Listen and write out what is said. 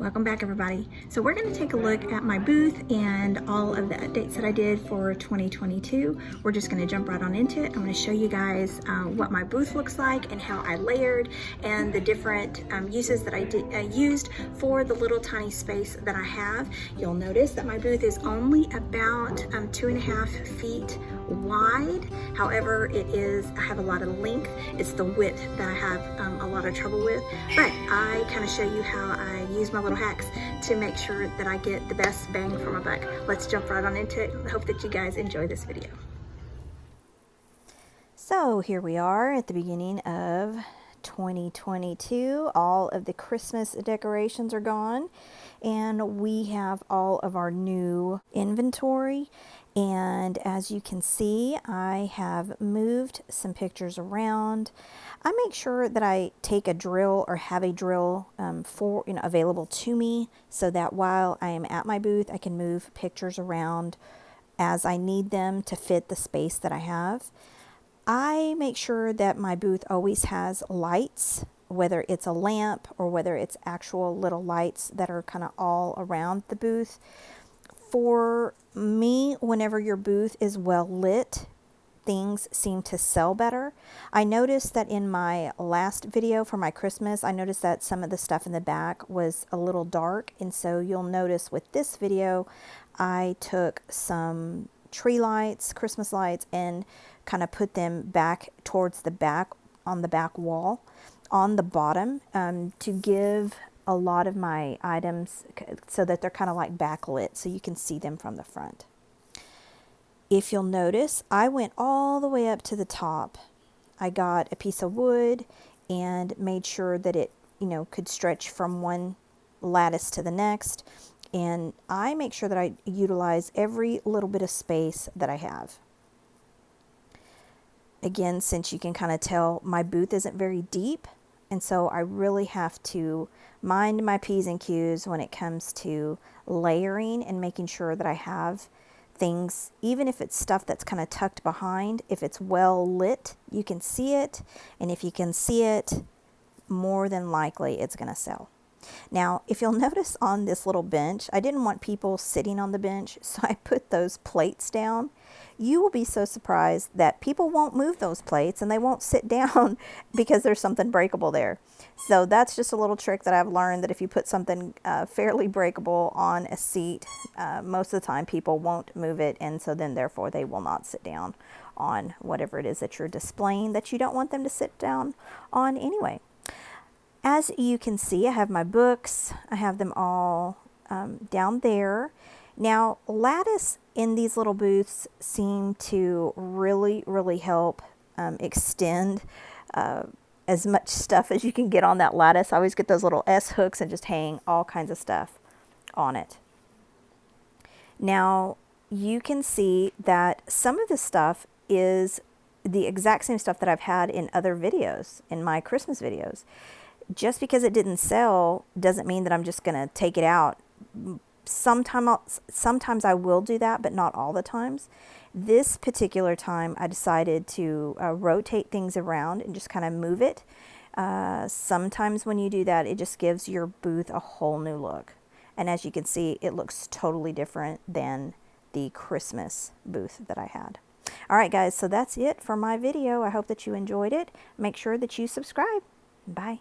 Welcome back, everybody. So we're going to take a look at my booth and all of the updates that I did for 2022. We're just going to jump right on into it. I'm going to show you guys what my booth looks like and how I layered and the different uses that I used for the little tiny space that I have. You'll notice that my booth is only about 2.5 feet wide. However, I have a lot of length. It's the width that I have a lot of trouble with, but I kind of show you how I use my little hacks to make sure that I get the best bang for my buck. Let's jump right on into it. I hope that you guys enjoy this video. So here we are at the beginning of 2022. All of the Christmas decorations are gone and we have all of our new inventory. And as you can see, I have moved some pictures around. I make sure that I take a drill or have a drill available to me so that while I am at my booth, I can move pictures around as I need them to fit the space that I have. I make sure that my booth always has lights, whether it's a lamp or whether it's actual little lights that are kind of all around the booth. For me, whenever your booth is well lit, things seem to sell better. I noticed that in my last video for my Christmas, I noticed that some of the stuff in the back was a little dark. And so you'll notice with this video, I took some tree lights, Christmas lights, and kind of put them back towards the back on the back wall on the bottom to give a lot of my items so that they're kind of like backlit so you can see them from the front. If you'll notice, I went all the way up to the top. I got a piece of wood and made sure that it, could stretch from one lattice to the next. And I make sure that I utilize every little bit of space that I have. Again, since you can kind of tell, my booth isn't very deep. And so I really have to mind my P's and Q's when it comes to layering and making sure that I have things, even if it's stuff that's kind of tucked behind, if it's well lit, you can see it. And if you can see it, more than likely it's going to sell. Now, if you'll notice on this little bench, I didn't want people sitting on the bench, so I put those plates down. You will be so surprised that people won't move those plates and they won't sit down because there's something breakable there. So that's just a little trick that I've learned, that if you put something fairly breakable on a seat, most of the time people won't move it, and so then therefore they will not sit down on whatever it is that you're displaying that you don't want them to sit down on anyway. As you can see, I have my books. I have them all down there. Now, lattice in these little booths seem to really, really help extend as much stuff as you can get on that lattice. I always get those little S hooks and just hang all kinds of stuff on it. Now, you can see that some of the stuff is the exact same stuff that I've had in other videos, in my Christmas videos. Just because it didn't sell doesn't mean that I'm just going to take it out. Sometimes I will do that, but not all the times. This particular time, I decided to rotate things around and just kind of move it. Sometimes when you do that, it just gives your booth a whole new look. And as you can see, it looks totally different than the Christmas booth that I had. All right, guys, so that's it for my video. I hope that you enjoyed it. Make sure that you subscribe. Bye.